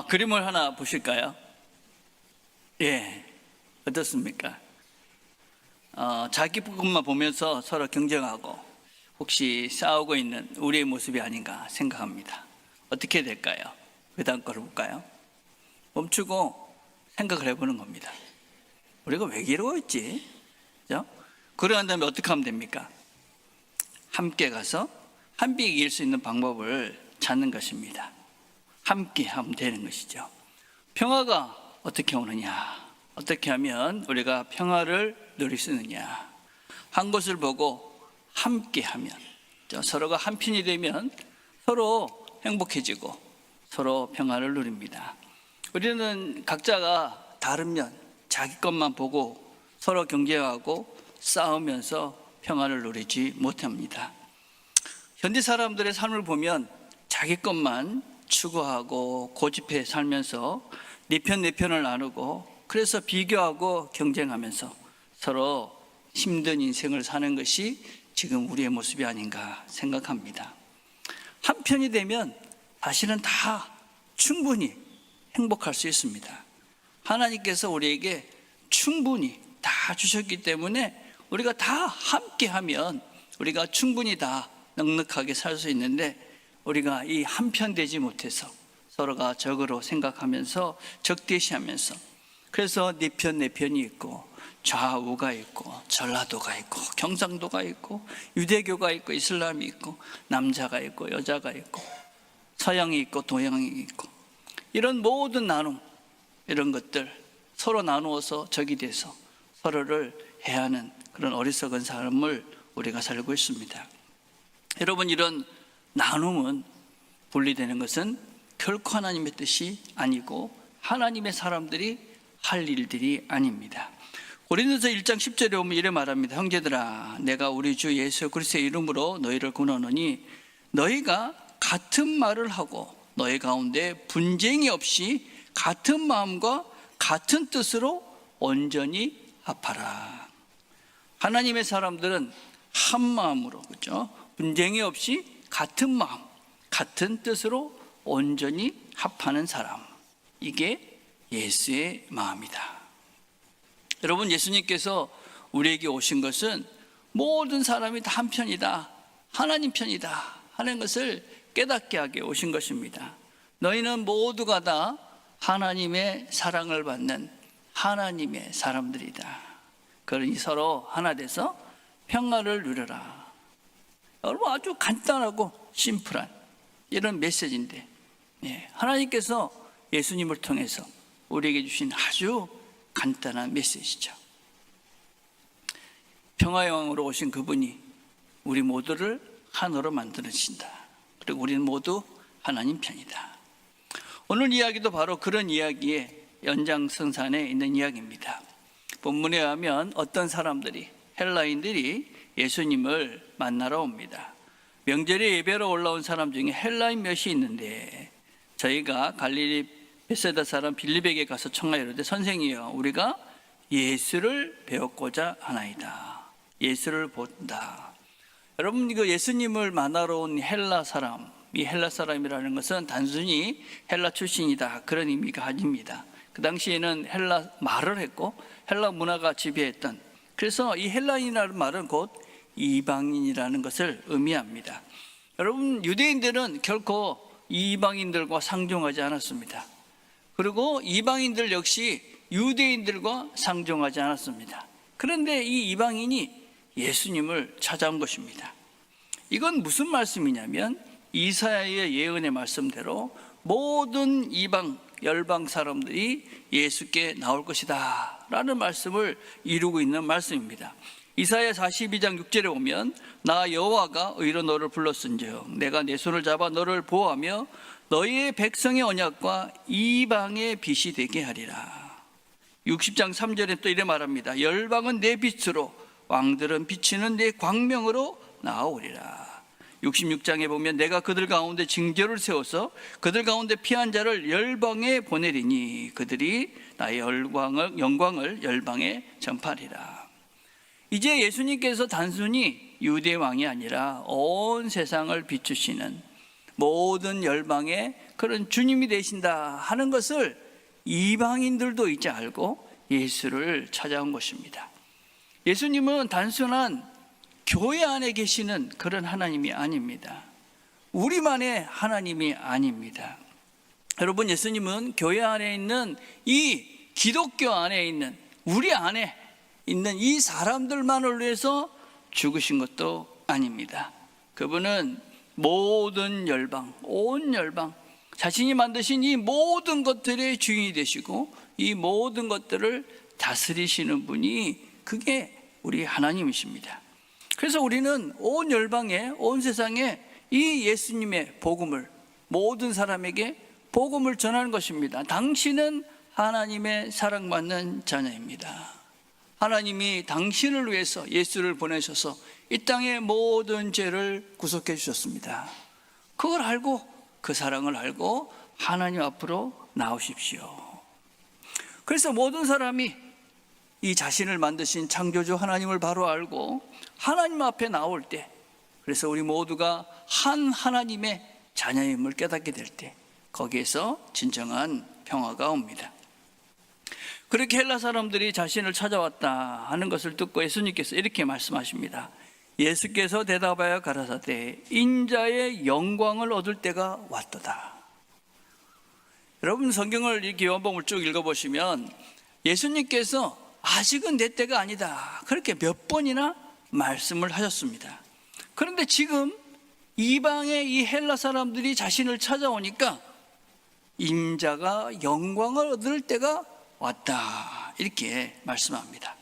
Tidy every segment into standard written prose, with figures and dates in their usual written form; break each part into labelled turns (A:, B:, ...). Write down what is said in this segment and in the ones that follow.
A: 그림을 하나 보실까요? 예, 어떻습니까? 자기 것만 보면서 서로 경쟁하고 혹시 싸우고 있는 우리의 모습이 아닌가 생각합니다. 어떻게 될까요? 그 다음 걸 볼까요? 멈추고 생각을 해보는 겁니다. 우리가 왜 이러고 있지? 그죠? 그러한 다음에 어떻게 하면 됩니까? 함께 가서 함께 이길 수 있는 방법을 찾는 것입니다. 함께 하면 되는 것이죠. 평화가 어떻게 오느냐? 어떻게 하면 우리가 평화를 누릴 수 있느냐? 한 것을 보고 함께 하면, 서로가 한편이 되면 서로 행복해지고 서로 평화를 누립니다. 우리는 각자가 다르면 자기 것만 보고 서로 경쟁하고 싸우면서 평화를 누리지 못합니다. 현대 사람들의 삶을 보면 자기 것만 추구하고 고집해 살면서 내 편을 나누고 그래서 비교하고 경쟁하면서 서로 힘든 인생을 사는 것이 지금 우리의 모습이 아닌가 생각합니다. 한편이 되면 사실은 다 충분히 행복할 수 있습니다. 하나님께서 우리에게 충분히 다 주셨기 때문에 우리가 다 함께 하면 우리가 충분히 다 넉넉하게 살 수 있는데 우리가 이 한편 되지 못해서 서로가 적으로 생각하면서 적대시하면서 그래서 네 편이 있고 좌우가 있고 전라도가 있고 경상도가 있고 유대교가 있고 이슬람이 있고 남자가 있고 여자가 있고 서양이 있고 동양이 있고 이런 모든 나눔 이런 것들 서로 나누어서 적이 돼서 서로를 해하는 그런 어리석은 삶을 우리가 살고 있습니다. 여러분, 이런 나눔은 분리되는 것은 결코 하나님의 뜻이 아니고 하나님의 사람들이 할 일들이 아닙니다. 고린도서 1장 10절에 보면 이래 말합니다. 형제들아, 내가 우리 주 예수 그리스도의 이름으로 너희를 권하노니 너희가 같은 말을 하고 너희 가운데 분쟁이 없이 같은 마음과 같은 뜻으로 온전히 합하라. 하나님의 사람들은 한 마음으로, 그렇죠? 분쟁이 없이 같은 마음, 같은 뜻으로 온전히 합하는 사람, 이게 예수의 마음이다. 여러분, 예수님께서 우리에게 오신 것은 모든 사람이 다 한편이다, 하나님 편이다 하는 것을 깨닫게 하게 오신 것입니다. 너희는 모두가 다 하나님의 사랑을 받는 하나님의 사람들이다. 그러니 서로 하나 돼서 평화를 누려라. 여러분, 아주 간단하고 심플한 이런 메시지인데, 하나님께서 예수님을 통해서 우리에게 주신 아주 간단한 메시지죠. 평화의 왕으로 오신 그분이 우리 모두를 하나로 만드신다. 그리고 우리는 모두 하나님 편이다. 오늘 이야기도 바로 그런 이야기의 연장선상에 있는 이야기입니다. 본문에 의하면 어떤 사람들이, 헬라인들이 예수님을 만나러 옵니다. 명절에 예배로 올라온 사람 중에 헬라인 몇이 있는데 저희가 갈릴리 베세다 사람 빌립에게 가서 청하이르되 선생이여, 우리가 예수를 배웠고자 하나이다. 예수를 본다. 여러분, 이거 예수님을 만나러 온 헬라 사람, 이 헬라 사람이라는 것은 단순히 헬라 출신이다 그런 의미가 아닙니다. 그 당시에는 헬라 말을 했고 헬라 문화가 지배했던, 그래서 이 헬라인이라는 말은 곧 이방인이라는 것을 의미합니다. 여러분, 유대인들은 결코 이방인들과 상종하지 않았습니다. 그리고 이방인들 역시 유대인들과 상종하지 않았습니다. 그런데 이 이방인이 예수님을 찾아온 것입니다. 이건 무슨 말씀이냐면 이사야의 예언의 말씀대로 모든 이방 열방 사람들이 예수께 나올 것이다 라는 말씀을 이루고 있는 말씀입니다. 이사야 42장 6절에 보면 나 여호와가 의로 너를 불렀은즉 내가 내 손을 잡아 너를 보호하며 너희의 백성의 언약과 이방의 빛이 되게 하리라. 60장 3절에 또 이래 말합니다. 열방은 내 빛으로 왕들은 비치는 내 광명으로 나아오리라. 66장에 보면 내가 그들 가운데 징조를 세워서 그들 가운데 피한 자를 열방에 보내리니 그들이 나의 영광을 열방에 전파리라. 이제 예수님께서 단순히 유대 왕이 아니라 온 세상을 비추시는 모든 열방의 그런 주님이 되신다 하는 것을 이방인들도 이제 알고 예수를 찾아온 것입니다. 예수님은 단순한 교회 안에 계시는 그런 하나님이 아닙니다. 우리만의 하나님이 아닙니다. 여러분, 예수님은 교회 안에 있는 이 기독교 안에 있는 우리 안에 있는 이 사람들만을 위해서 죽으신 것도 아닙니다. 그분은 모든 열방, 온 열방, 자신이 만드신 이 모든 것들의 주인이 되시고 이 모든 것들을 다스리시는 분이 그게 우리 하나님이십니다. 그래서 우리는 온 열방에, 온 세상에 이 예수님의 복음을 모든 사람에게 복음을 전하는 것입니다. 당신은 하나님의 사랑받는 자녀입니다. 하나님이 당신을 위해서 예수를 보내셔서 이 땅의 모든 죄를 구속해 주셨습니다. 그걸 알고, 그 사랑을 알고 하나님 앞으로 나오십시오. 그래서 모든 사람이 이 자신을 만드신 창조주 하나님을 바로 알고 하나님 앞에 나올 때, 그래서 우리 모두가 한 하나님의 자녀임을 깨닫게 될 때, 거기에서 진정한 평화가 옵니다. 그렇게 헬라 사람들이 자신을 찾아왔다 하는 것을 듣고 예수님께서 이렇게 말씀하십니다. 예수께서 대답하여 가라사대 인자의 영광을 얻을 때가 왔도다. 여러분, 성경을 이렇게 요한복음을 쭉 읽어보시면 예수님께서 아직은 내 때가 아니다, 그렇게 몇 번이나 말씀을 하셨습니다. 그런데 지금 이방의 이 헬라 사람들이 자신을 찾아오니까 인자가 영광을 얻을 때가 왔다, 이렇게 말씀합니다.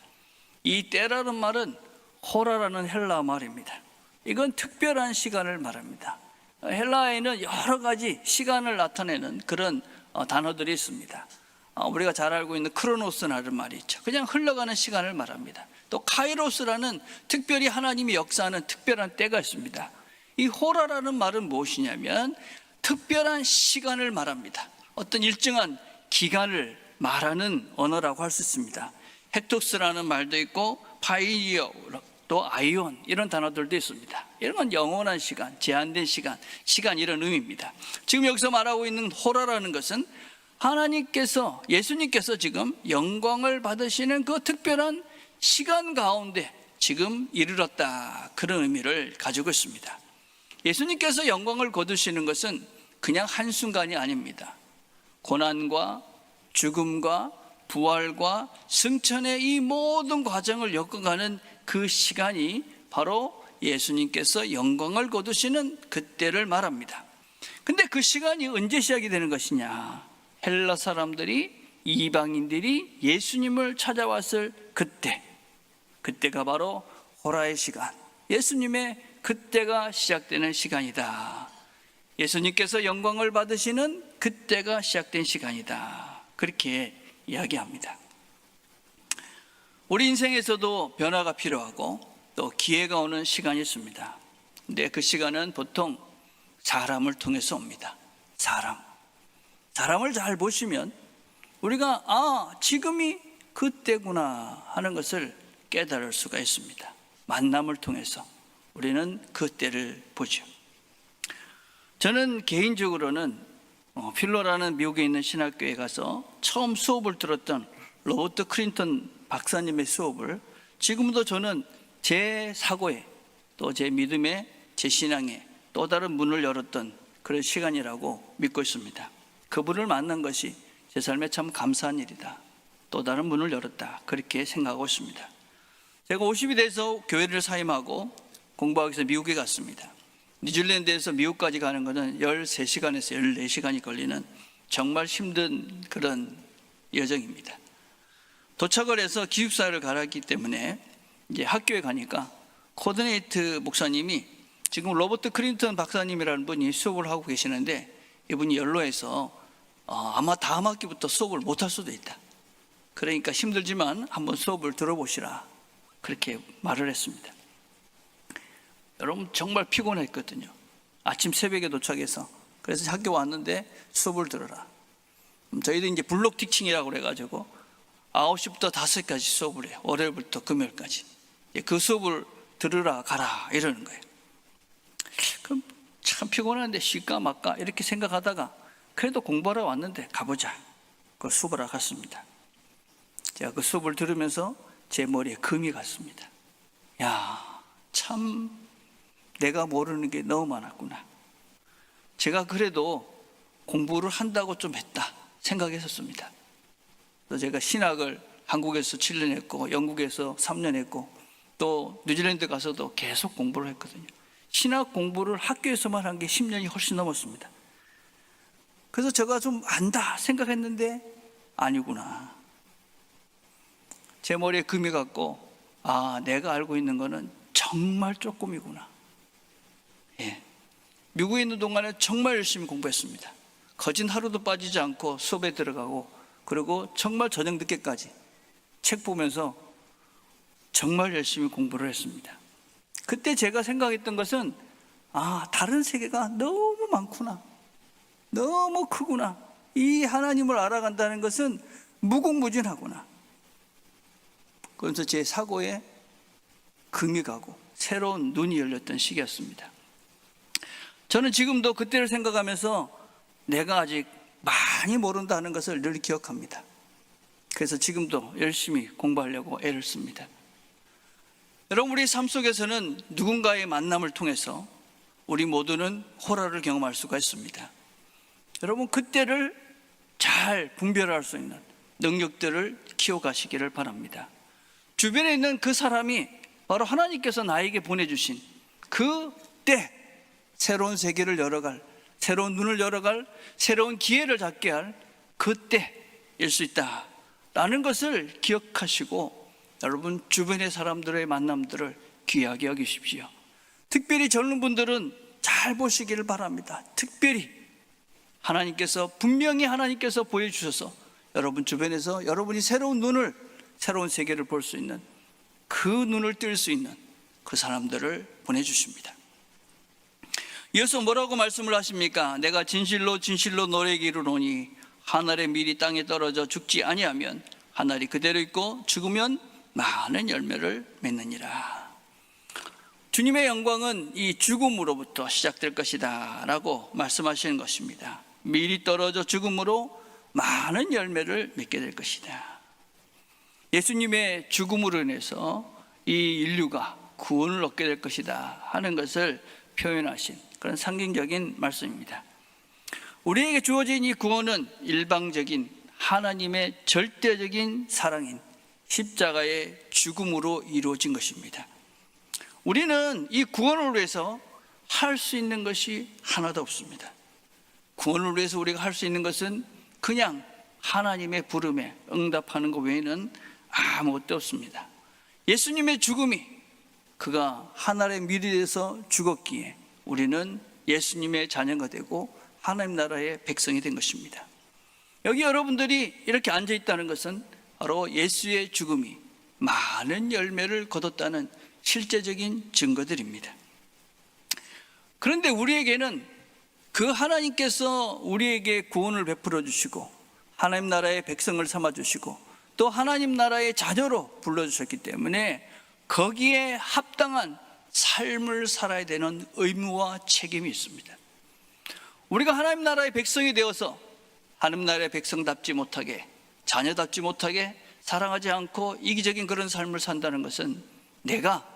A: 이 때라는 말은 호라라는 헬라 말입니다. 이건 특별한 시간을 말합니다. 헬라에는 여러 가지 시간을 나타내는 그런 단어들이 있습니다. 우리가 잘 알고 있는 크로노스라는 말이 있죠. 그냥 흘러가는 시간을 말합니다. 또 카이로스라는 특별히 하나님이 역사하는 특별한 때가 있습니다. 이 호라라는 말은 무엇이냐면 특별한 시간을 말합니다. 어떤 일정한 기간을 말하는 언어라고 할 수 있습니다. 헤토스라는 말도 있고 파이리어, 또 아이온, 이런 단어들도 있습니다. 이런 건 영원한 시간, 제한된 시간, 이런 의미입니다. 지금 여기서 말하고 있는 호라라는 것은 하나님께서, 예수님께서 지금 영광을 받으시는 그 특별한 시간 가운데 지금 이르렀다, 그런 의미를 가지고 있습니다. 예수님께서 영광을 거두시는 것은 그냥 한순간이 아닙니다. 고난과 죽음과 부활과 승천의 이 모든 과정을 엮어가는 그 시간이 바로 예수님께서 영광을 거두시는 그때를 말합니다. 근데 그 시간이 언제 시작이 되는 것이냐? 헬라 사람들이, 이방인들이 예수님을 찾아왔을 그때가 바로 호라의 시간, 예수님의 그때가 시작되는 시간이다. 예수님께서 영광을 받으시는 그때가 시작된 시간이다, 그렇게 이야기합니다. 우리 인생에서도 변화가 필요하고 또 기회가 오는 시간이 있습니다. 근데 그 시간은 보통 사람을 통해서 옵니다. 사람을 잘 보시면 우리가 지금이 그때구나 하는 것을 깨달을 수가 있습니다. 만남을 통해서 우리는 그때를 보죠. 저는 개인적으로는 필로라는 미국에 있는 신학교에 가서 처음 수업을 들었던 로버트 크린턴 박사님의 수업을 지금도 저는 제 사고에, 또 제 믿음에, 제 신앙에 또 다른 문을 열었던 그런 시간이라고 믿고 있습니다. 그분을 만난 것이 제 삶에 참 감사한 일이다, 또 다른 문을 열었다, 그렇게 생각하고 있습니다. 제가 50이 돼서 교회를 사임하고 공부하기 위해서 미국에 갔습니다. 뉴질랜드에서 미국까지 가는 것은 13시간에서 14시간이 걸리는 정말 힘든 그런 여정입니다. 도착을 해서 기숙사를 가라기 때문에 이제 학교에 가니까 코디네이트 목사님이, 지금 로버트 크린턴 박사님이라는 분이 수업을 하고 계시는데 이분이 연로해서 아마 다음 학기부터 수업을 못할 수도 있다, 그러니까 힘들지만 한번 수업을 들어보시라, 그렇게 말을 했습니다. 여러분, 정말 피곤했거든요. 아침 새벽에 도착해서, 그래서 학교 왔는데 수업을 들어라. 저희도 이제 블록 티칭이라고 그래가지고 9시부터 5시까지 수업을 해요. 월요일부터 금요일까지. 그 수업을 들으라 가라 이러는 거예요. 그럼 참 피곤한데 쉴까 말까 이렇게 생각하다가 그래도 공부하러 왔는데 가보자. 그 수업을 갔습니다. 제가 그 수업을 들으면서 제 머리에 금이 갔습니다. 야, 참 내가 모르는 게 너무 많았구나. 제가 그래도 공부를 한다고 좀 했다 생각했었습니다. 그래서 제가 신학을 한국에서 7년 했고 영국에서 3년 했고 또 뉴질랜드 가서도 계속 공부를 했거든요. 신학 공부를 학교에서만 한 게 10년이 훨씬 넘었습니다. 그래서 제가 좀 안다 생각했는데 아니구나. 제 머리에 금이 갔고, 아, 내가 알고 있는 거는 정말 조금이구나. 예. 미국에 있는 동안에 정말 열심히 공부했습니다. 거진 하루도 빠지지 않고 수업에 들어가고, 그리고 정말 저녁 늦게까지 책 보면서 정말 열심히 공부를 했습니다. 그때 제가 생각했던 것은, 아, 다른 세계가 너무 많구나. 너무 크구나. 이 하나님을 알아간다는 것은 무궁무진하구나. 그래서 제 사고에 금이 가고 새로운 눈이 열렸던 시기였습니다. 저는 지금도 그때를 생각하면서 내가 아직 많이 모른다는 것을 늘 기억합니다. 그래서 지금도 열심히 공부하려고 애를 씁니다. 여러분, 우리 삶 속에서는 누군가의 만남을 통해서 우리 모두는 호라를 경험할 수가 있습니다. 여러분, 그때를 잘 분별할 수 있는 능력들을 키워가시기를 바랍니다. 주변에 있는 그 사람이 바로 하나님께서 나에게 보내주신 그때 새로운 세계를 열어갈, 새로운 눈을 열어갈, 새로운 기회를 잡게 할 그때일 수 있다라는 것을 기억하시고 여러분 주변의 사람들의 만남들을 귀하게 여기십시오. 특별히 젊은 분들은 잘 보시기를 바랍니다. 특별히 분명히 하나님께서 보여주셔서 여러분 주변에서 여러분이 새로운 눈을, 새로운 세계를 볼 수 있는 그 눈을 뜰 수 있는 그 사람들을 보내주십니다. 이어서 뭐라고 말씀을 하십니까? 내가 진실로 진실로 너에게 이르노니 하늘의 밀이 땅에 떨어져 죽지 아니하면 하늘이 그대로 있고 죽으면 많은 열매를 맺느니라. 주님의 영광은 이 죽음으로부터 시작될 것이다 라고 말씀하시는 것입니다. 밀이 떨어져 죽음으로 많은 열매를 맺게 될 것이다. 예수님의 죽음으로 인해서 이 인류가 구원을 얻게 될 것이다 하는 것을 표현하신 그런 상징적인 말씀입니다. 우리에게 주어진 이 구원은 일방적인 하나님의 절대적인 사랑인 십자가의 죽음으로 이루어진 것입니다. 우리는 이 구원을 위해서 할 수 있는 것이 하나도 없습니다. 구원을 위해서 우리가 할 수 있는 것은 그냥 하나님의 부름에 응답하는 것 외에는 아무것도 없습니다. 예수님의 죽음이 그가 하늘의 밀이 돼서 죽었기에 우리는 예수님의 자녀가 되고 하나님 나라의 백성이 된 것입니다. 여기 여러분들이 이렇게 앉아 있다는 것은 바로 예수의 죽음이 많은 열매를 거뒀다는 실제적인 증거들입니다. 그런데 우리에게는 그 하나님께서 우리에게 구원을 베풀어 주시고 하나님 나라의 백성을 삼아 주시고 또 하나님 나라의 자녀로 불러주셨기 때문에 거기에 합당한 삶을 살아야 되는 의무와 책임이 있습니다. 우리가 하나님 나라의 백성이 되어서 하나님 나라의 백성답지 못하게, 자녀답지 못하게 사랑하지 않고 이기적인 그런 삶을 산다는 것은 내가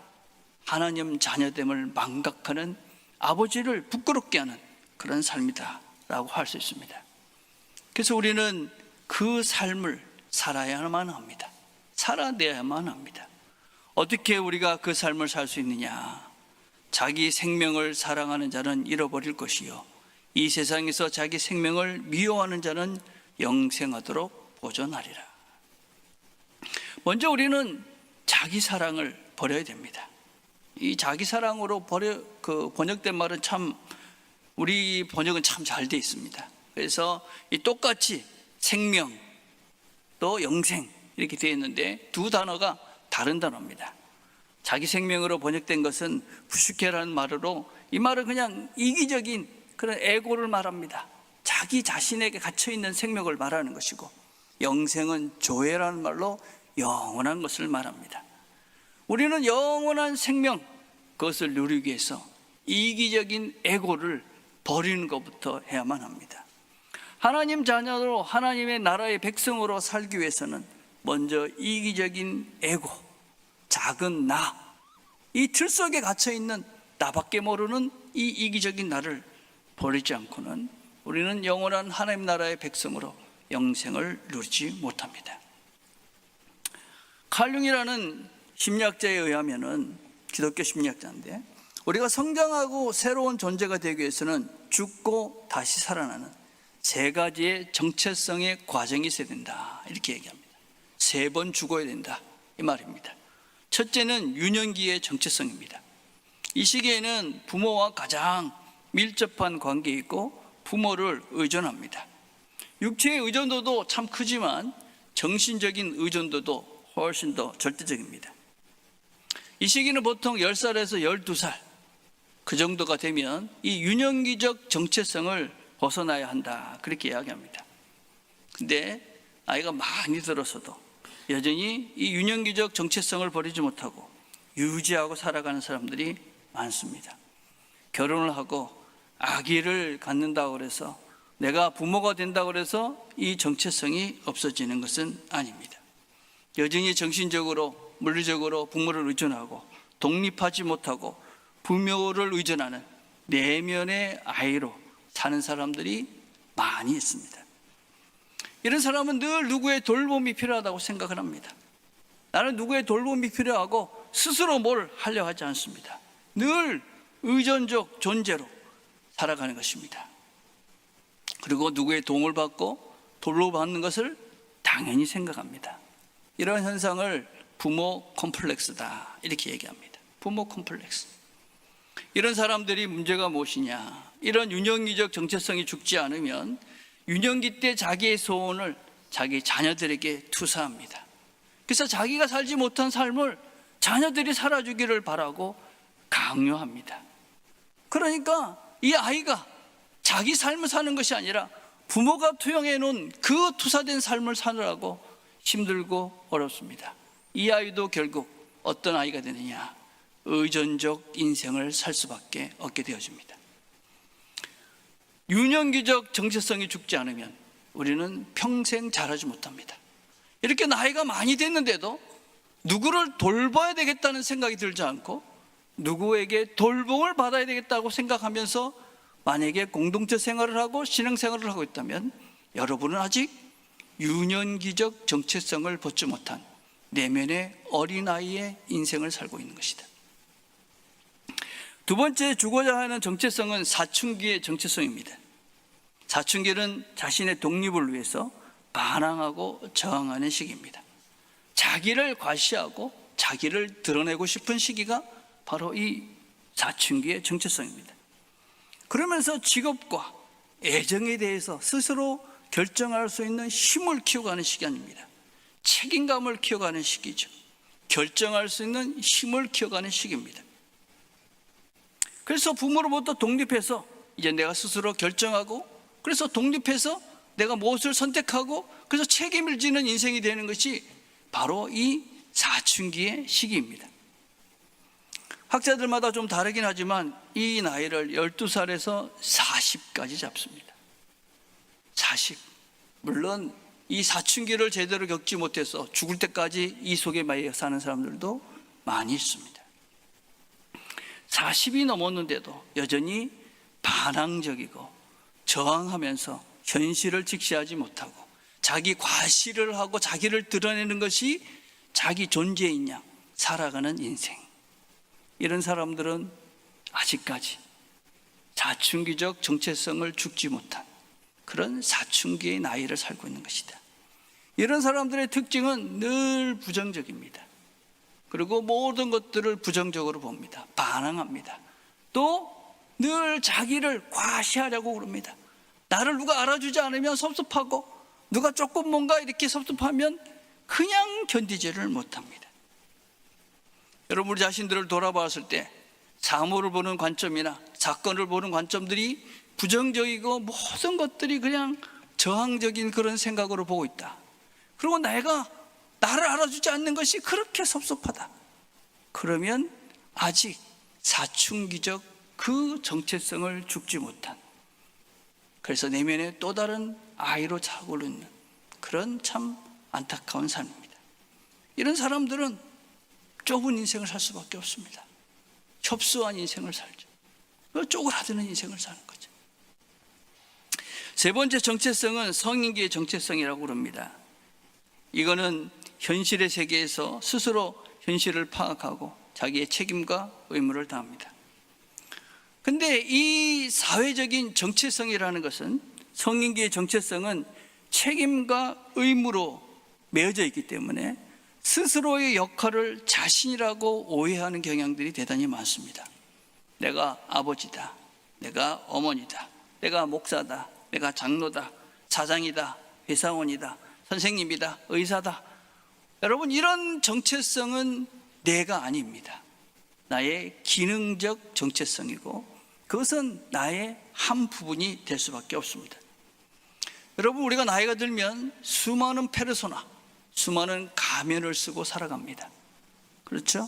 A: 하나님 자녀됨을 망각하는, 아버지를 부끄럽게 하는 그런 삶이다 라고 할 수 있습니다. 그래서 우리는 그 삶을 살아야만 합니다. 살아내야만 합니다. 어떻게 우리가 그 삶을 살 수 있느냐? 자기 생명을 사랑하는 자는 잃어버릴 것이요 이 세상에서 자기 생명을 미워하는 자는 영생하도록 보존하리라. 먼저 우리는 자기 사랑을 버려야 됩니다. 이 자기 사랑으로 번역된 말은 참, 우리 번역은 참 잘 돼 있습니다. 그래서 이 똑같이 생명 또 영생 이렇게 되어 있는데 두 단어가 다른 단어입니다. 자기 생명으로 번역된 것은 부슈케라는 말으로, 이 말은 그냥 이기적인 그런 에고를 말합니다. 자기 자신에게 갇혀있는 생명을 말하는 것이고, 영생은 조회라는 말로 영원한 것을 말합니다. 우리는 영원한 생명, 그것을 누리기 위해서 이기적인 에고를 버리는 것부터 해야만 합니다. 하나님 자녀로 하나님의 나라의 백성으로 살기 위해서는 먼저 이기적인 에고, 작은 나, 이 틀 속에 갇혀있는 나밖에 모르는 이 이기적인 나를 버리지 않고는 우리는 영원한 하나님 나라의 백성으로 영생을 누리지 못합니다. 칼 융이라는 심리학자에 의하면은, 기독교 심리학자인데, 우리가 성장하고 새로운 존재가 되기 위해서는 죽고 다시 살아나는 세 가지의 정체성의 과정이 있어야 된다, 이렇게 얘기합니다. 3번 죽어야 된다, 이 말입니다. 첫째는 유년기의 정체성입니다. 이 시기에는 부모와 가장 밀접한 관계에 있고 부모를 의존합니다. 육체의 의존도도 참 크지만 정신적인 의존도도 훨씬 더 절대적입니다. 이 시기는 보통 10살에서 12살 그 정도가 되면 이 유년기적 정체성을 벗어나야 한다, 그렇게 이야기합니다. 근데 나이가 많이 들어서도 여전히 이 유년기적 정체성을 버리지 못하고 유지하고 살아가는 사람들이 많습니다. 결혼을 하고 아기를 갖는다고 해서, 내가 부모가 된다고 해서 이 정체성이 없어지는 것은 아닙니다. 여전히 정신적으로, 물리적으로 부모를 의존하고 독립하지 못하고 부모를 의존하는 내면의 아이로 사는 사람들이 많이 있습니다. 이런 사람은 늘 누구의 돌봄이 필요하다고 생각을 합니다. 나는 누구의 돌봄이 필요하고 스스로 뭘 하려 하지 않습니다. 늘 의존적 존재로 살아가는 것입니다. 그리고 누구의 도움을 받고 돌보받는 것을 당연히 생각합니다. 이런 현상을 부모 콤플렉스다, 이렇게 얘기합니다. 부모 콤플렉스. 이런 사람들이 문제가 무엇이냐? 이런 유년기적 정체성이 죽지 않으면 유년기 때 자기의 소원을 자기 자녀들에게 투사합니다. 그래서 자기가 살지 못한 삶을 자녀들이 살아주기를 바라고 강요합니다. 그러니까 이 아이가 자기 삶을 사는 것이 아니라 부모가 투영해 놓은 그 투사된 삶을 사느라고 힘들고 어렵습니다. 이 아이도 결국 어떤 아이가 되느냐? 의존적 인생을 살 수밖에 없게 되어집니다. 유년기적 정체성이 죽지 않으면 우리는 평생 자라지 못합니다. 이렇게 나이가 많이 됐는데도 누구를 돌봐야 되겠다는 생각이 들지 않고 누구에게 돌봄을 받아야 되겠다고 생각하면서 만약에 공동체 생활을 하고 신앙생활을 하고 있다면 여러분은 아직 유년기적 정체성을 벗지 못한 내면의 어린아이의 인생을 살고 있는 것이다. 두 번째 주고자 하는 정체성은 사춘기의 정체성입니다. 사춘기는 자신의 독립을 위해서 반항하고 저항하는 시기입니다. 자기를 과시하고 자기를 드러내고 싶은 시기가 바로 이 사춘기의 정체성입니다. 그러면서 직업과 애정에 대해서 스스로 결정할 수 있는 힘을 키워가는 시간입니다. 책임감을 키워가는 시기죠. 결정할 수 있는 힘을 키워가는 시기입니다. 그래서 부모로부터 독립해서 이제 내가 스스로 결정하고, 그래서 독립해서 내가 무엇을 선택하고, 그래서 책임을 지는 인생이 되는 것이 바로 이 사춘기의 시기입니다. 학자들마다 좀 다르긴 하지만 이 나이를 12살에서 40까지 잡습니다. 40. 물론 이 사춘기를 제대로 겪지 못해서 죽을 때까지 이 속에 매여 사는 사람들도 많이 있습니다. 40이 넘었는데도 여전히 반항적이고 저항하면서 현실을 직시하지 못하고 자기 과시를 하고 자기를 드러내는 것이 자기 존재인 양 살아가는 인생. 이런 사람들은 아직까지 사춘기적 정체성을 죽지 못한 그런 사춘기의 나이를 살고 있는 것이다. 이런 사람들의 특징은 늘 부정적입니다. 그리고 모든 것들을 부정적으로 봅니다. 반항합니다. 또 늘 자기를 과시하려고 그럽니다. 나를 누가 알아주지 않으면 섭섭하고, 누가 조금 뭔가 이렇게 섭섭하면 그냥 견디지를 못합니다. 여러분, 우리 자신들을 돌아봤을 때 사물을 보는 관점이나 사건을 보는 관점들이 부정적이고 모든 것들이 그냥 저항적인 그런 생각으로 보고 있다. 그리고 내가 나를 알아주지 않는 것이 그렇게 섭섭하다. 그러면 아직 사춘기적 그 정체성을 죽지 못한, 그래서 내면에 또 다른 아이로 자고를 있는 그런 참 안타까운 삶입니다. 이런 사람들은 좁은 인생을 살 수밖에 없습니다. 협소한 인생을 살죠. 쪼그라드는 인생을 사는 거죠. 세 번째 정체성은 성인기의 정체성이라고 그럽니다. 이거는 현실의 세계에서 스스로 현실을 파악하고 자기의 책임과 의무를 다합니다. 근데 이 사회적인 정체성이라는 것은, 성인기의 정체성은 책임과 의무로 매어져 있기 때문에 스스로의 역할을 자신이라고 오해하는 경향들이 대단히 많습니다. 내가 아버지다, 내가 어머니다, 내가 목사다, 내가 장로다, 사장이다, 회사원이다, 선생님이다, 의사다. 여러분, 이런 정체성은 내가 아닙니다. 나의 기능적 정체성이고 그것은 나의 한 부분이 될 수밖에 없습니다. 여러분, 우리가 나이가 들면 수많은 페르소나, 수많은 가면을 쓰고 살아갑니다. 그렇죠?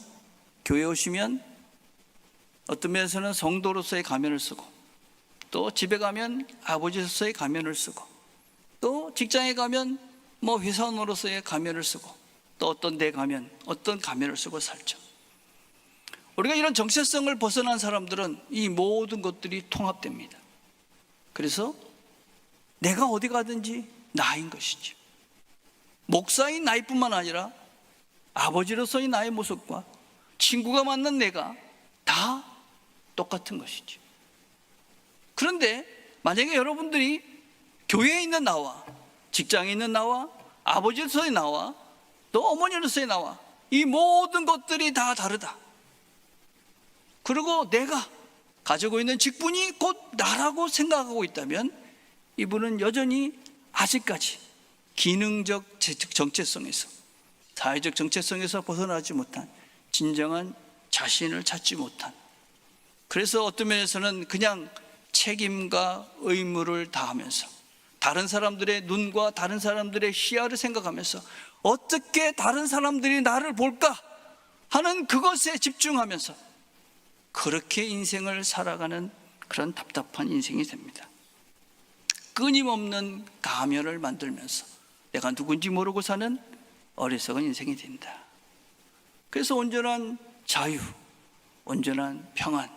A: 교회 오시면 어떤 면에서는 성도로서의 가면을 쓰고, 또 집에 가면 아버지로서의 가면을 쓰고, 또 직장에 가면 회사원으로서의 가면을 쓰고, 또 어떤 데 가면 어떤 가면을 쓰고 살죠. 우리가 이런 정체성을 벗어난 사람들은 이 모든 것들이 통합됩니다. 그래서 내가 어디 가든지 나인 것이지, 목사인 나이뿐만 아니라 아버지로서의 나의 모습과 친구가 만난 내가 다 똑같은 것이지. 그런데 만약에 여러분들이 교회에 있는 나와, 직장에 있는 나와, 아버지로서의 나와, 또 어머니로서의 나와, 이 모든 것들이 다 다르다. 그리고 내가 가지고 있는 직분이 곧 나라고 생각하고 있다면 이분은 여전히 아직까지 기능적 정체성에서, 사회적 정체성에서 벗어나지 못한 진정한 자신을 찾지 못한, 그래서 어떤 면에서는 그냥 책임과 의무를 다하면서 다른 사람들의 눈과 다른 사람들의 시야를 생각하면서 어떻게 다른 사람들이 나를 볼까 하는 그것에 집중하면서 그렇게 인생을 살아가는 그런 답답한 인생이 됩니다. 끊임없는 가면을 만들면서 내가 누군지 모르고 사는 어리석은 인생이 된다. 그래서 온전한 자유, 온전한 평안,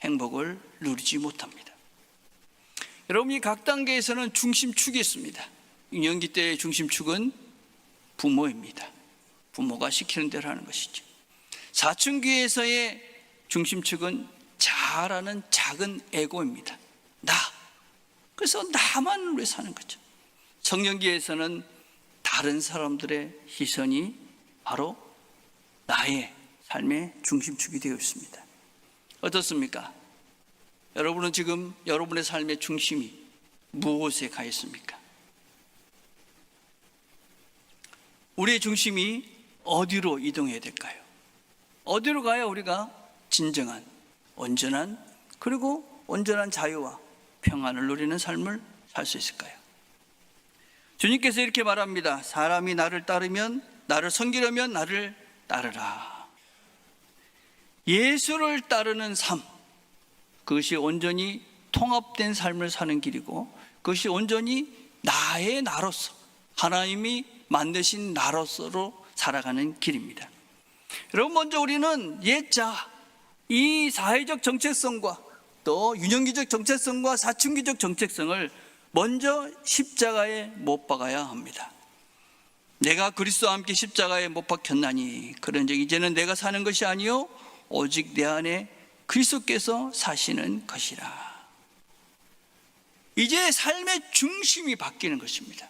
A: 행복을 누리지 못합니다. 여러분, 이 각 단계에서는 중심축이 있습니다. 유년기 때의 중심축은 부모입니다. 부모가 시키는 대로 하는 것이죠. 사춘기에서의 중심축은 자아라는 작은 에고입니다. 나. 그래서 나만 위해 사는 거죠. 청년기에서는 다른 사람들의 시선이 바로 나의 삶의 중심축이 되어 있습니다. 어떻습니까? 여러분은 지금 여러분의 삶의 중심이 무엇에 가 있습니까? 우리의 중심이 어디로 이동해야 될까요? 어디로 가야 우리가 진정한, 온전한, 그리고 온전한 자유와 평안을 누리는 삶을 살 수 있을까요? 주님께서 이렇게 말합니다. 사람이 나를 따르면, 나를 섬기려면 나를 따르라. 예수를 따르는 삶, 그것이 온전히 통합된 삶을 사는 길이고, 그것이 온전히 나의 나로서, 하나님이 만드신 나로서로 살아가는 길입니다. 여러분, 먼저 우리는 옛자, 이 사회적 정체성과 또 유년기적 정체성과 사춘기적 정체성을 먼저 십자가에 못 박아야 합니다. 내가 그리스도와 함께 십자가에 못 박혔나니 그런즉 이제는 내가 사는 것이 아니요 오직 내 안에 그리스도께서 사시는 것이라. 이제 삶의 중심이 바뀌는 것입니다.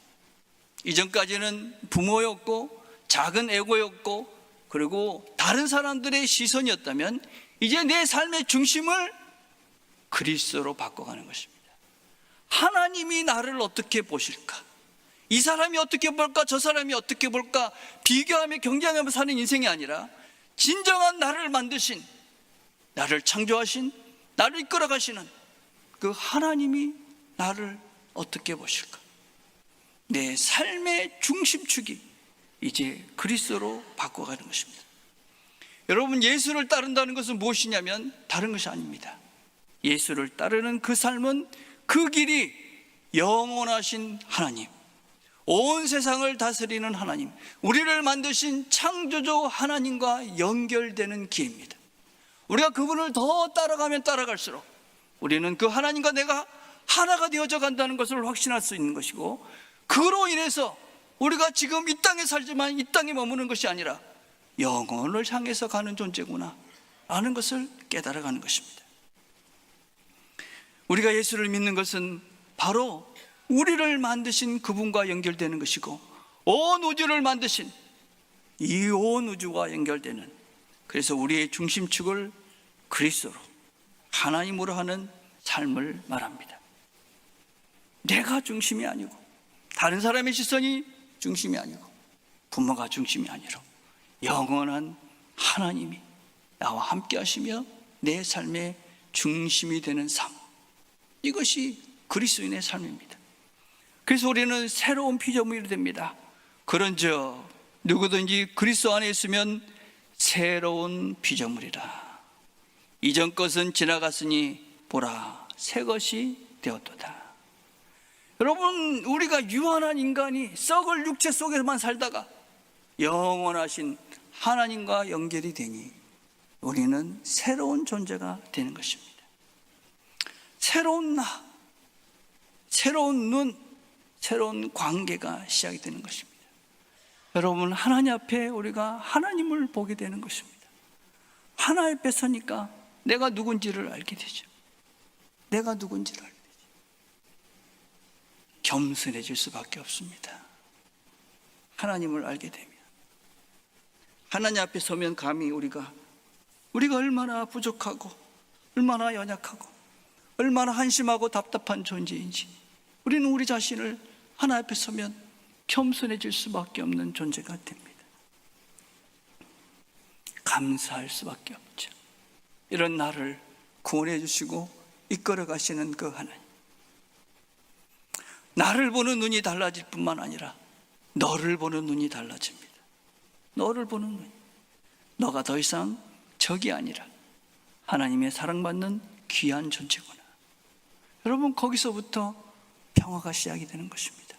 A: 이전까지는 부모였고 작은 에고였고 그리고 다른 사람들의 시선이었다면 이제 내 삶의 중심을 그리스도로 바꿔가는 것입니다. 하나님이 나를 어떻게 보실까? 이 사람이 어떻게 볼까? 저 사람이 어떻게 볼까? 비교하며 경쟁하며 사는 인생이 아니라 진정한 나를 만드신, 나를 창조하신, 나를 이끌어 가시는 그 하나님이 나를 어떻게 보실까? 내 삶의 중심축이 이제 그리스도로 바꿔가는 것입니다. 여러분, 예수를 따른다는 것은 무엇이냐면 다른 것이 아닙니다. 예수를 따르는 그 삶은 그 길이 영원하신 하나님, 온 세상을 다스리는 하나님, 우리를 만드신 창조주 하나님과 연결되는 길입니다. 우리가 그분을 더 따라가면 따라갈수록 우리는 그 하나님과 내가 하나가 되어져 간다는 것을 확신할 수 있는 것이고, 그로 인해서 우리가 지금 이 땅에 살지만 이 땅에 머무는 것이 아니라 영혼을 향해서 가는 존재구나 라는 것을 깨달아가는 것입니다. 우리가 예수를 믿는 것은 바로 우리를 만드신 그분과 연결되는 것이고, 온 우주를 만드신 이 온 우주와 연결되는, 그래서 우리의 중심축을 그리스도로 하나님으로 하는 삶을 말합니다. 내가 중심이 아니고, 다른 사람의 시선이 중심이 아니고, 부모가 중심이 아니라 영원한 하나님이 나와 함께 하시며 내 삶의 중심이 되는 삶, 이것이 그리스도인의 삶입니다. 그래서 우리는 새로운 피조물이 됩니다. 그런즉 누구든지 그리스도 안에 있으면 새로운 피조물이라. 이전 것은 지나갔으니 보라, 새 것이 되었도다. 여러분, 우리가 유한한 인간이 썩을 육체 속에서만 살다가 영원하신 하나님과 연결이 되니 우리는 새로운 존재가 되는 것입니다. 새로운 나, 새로운 눈, 새로운 관계가 시작이 되는 것입니다. 여러분, 하나님 앞에 우리가 하나님을 보게 되는 것입니다. 하나님 앞에 서니까 내가 누군지를 알게 되죠. 내가 누군지를 알게 되죠. 겸손해질 수밖에 없습니다. 하나님을 알게 되면, 하나님 앞에 서면 감히 우리가 얼마나 부족하고 얼마나 연약하고 얼마나 한심하고 답답한 존재인지, 우리는 우리 자신을 하나님 앞에 서면 겸손해질 수밖에 없는 존재가 됩니다. 감사할 수밖에 없죠. 이런 나를 구원해 주시고 이끌어 가시는 그 하나님, 나를 보는 눈이 달라질 뿐만 아니라 너를 보는 눈이 달라집니다. 너를 보는 눈, 너가 더 이상 적이 아니라 하나님의 사랑받는 귀한 존재구나. 여러분, 거기서부터 평화가 시작이 되는 것입니다.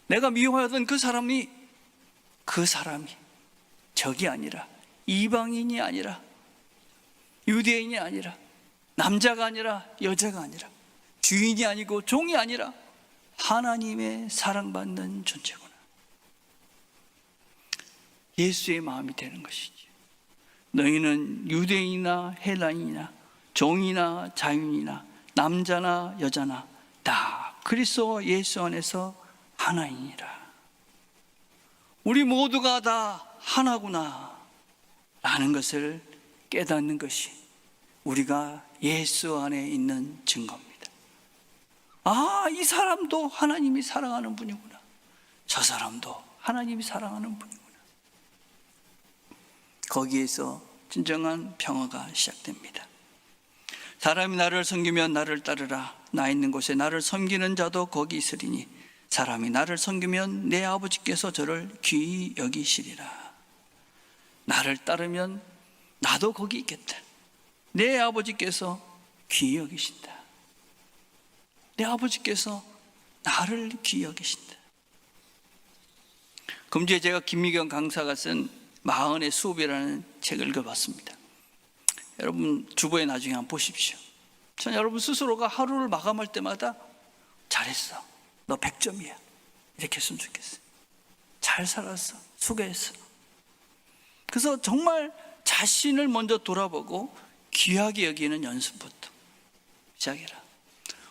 A: 내가 미워하던 그 사람이 적이 아니라, 이방인이 아니라, 유대인이 아니라, 남자가 아니라 여자가 아니라, 주인이 아니고 종이 아니라 하나님의 사랑받는 존재구나. 예수의 마음이 되는 것이지. 너희는 유대인이나 헬라인이나 종이나 자유인이나 남자나 여자나 다 그리스도 예수 안에서 하나이니라. 우리 모두가 다 하나구나 라는 것을 깨닫는 것이 우리가 예수 안에 있는 증거입니다. 아, 이 사람도 하나님이 사랑하는 분이구나. 저 사람도 하나님이 사랑하는 분이구나. 거기에서 진정한 평화가 시작됩니다. 사람이 나를 섬기면 나를 따르라. 나 있는 곳에 나를 섬기는 자도 거기 있으리니 사람이 나를 섬기면 내 아버지께서 저를 귀히 여기시리라. 나를 따르면 나도 거기 있겠다. 내 아버지께서 귀히 여기신다. 내 아버지께서 나를 귀히 여기신다. 금주에 제가 김미경 강사가 쓴 마흔의 수업이라는 책을 읽어봤습니다. 여러분 주보에 나중에 한번 보십시오. 전 여러분 스스로가 하루를 마감할 때마다 잘했어, 너 100점이야 이렇게 했으면 좋겠어요. 잘 살았어, 수고했어. 그래서 정말 자신을 먼저 돌아보고 귀하게 여기는 연습부터 시작해라.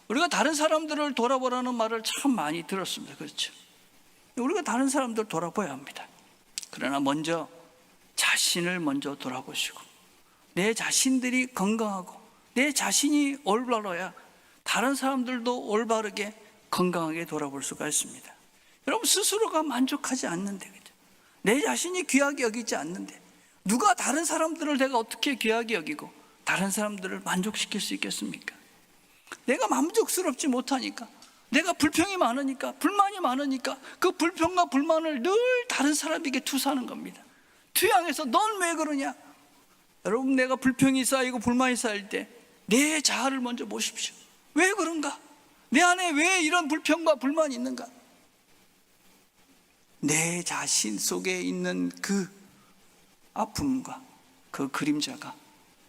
A: 우리가 다른 사람들을 돌아보라는 말을 참 많이 들었습니다. 그렇죠? 우리가 다른 사람들 돌아봐야 합니다. 그러나 먼저 자신을 먼저 돌아보시고, 내 자신들이 건강하고 내 자신이 올바라야 다른 사람들도 올바르게 건강하게 돌아볼 수가 있습니다. 여러분 스스로가 만족하지 않는데, 그죠? 내 자신이 귀하게 여기지 않는데 누가 다른 사람들을 내가 어떻게 귀하게 여기고 다른 사람들을 만족시킬 수 있겠습니까? 내가 만족스럽지 못하니까, 내가 불평이 많으니까, 불만이 많으니까 그 불평과 불만을 늘 다른 사람에게 투사하는 겁니다. 투영해서 넌 왜 그러냐? 여러분, 내가 불평이 쌓이고 불만이 쌓일 때 내 자아를 먼저 보십시오. 왜 그런가? 내 안에 왜 이런 불평과 불만이 있는가? 내 자신 속에 있는 그 아픔과 그 그림자가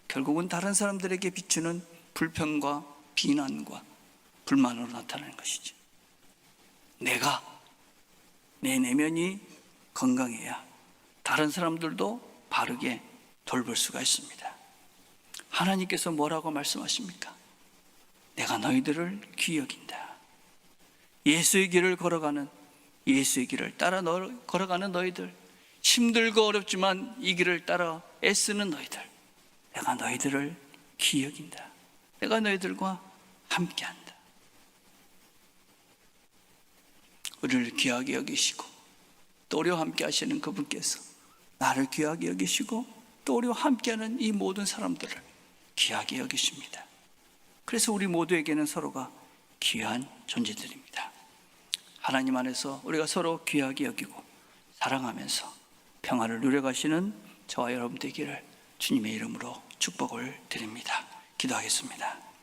A: 결국은 다른 사람들에게 비추는 불평과 비난과 불만으로 나타나는 것이죠. 내가, 내 내면이 건강해야 다른 사람들도 바르게 돌볼 수가 있습니다. 하나님께서 뭐라고 말씀하십니까? 내가 너희들을 귀히 여긴다. 예수의 길을 걸어가는, 예수의 길을 따라 걸어가는 너희들, 힘들고 어렵지만 이 길을 따라 애쓰는 너희들, 내가 너희들을 귀히 여긴다. 내가 너희들과 함께한다. 우리를 귀하게 여기시고 또 우리와 함께 하시는 그분께서 나를 귀하게 여기시고 또 우리와 함께하는 이 모든 사람들을 귀하게 여기십니다. 그래서 우리 모두에게는 서로가 귀한 존재들입니다. 하나님 안에서 우리가 서로 귀하게 여기고 사랑하면서 평화를 누려가시는 저와 여러분 되기를 주님의 이름으로 축복을 드립니다. 기도하겠습니다.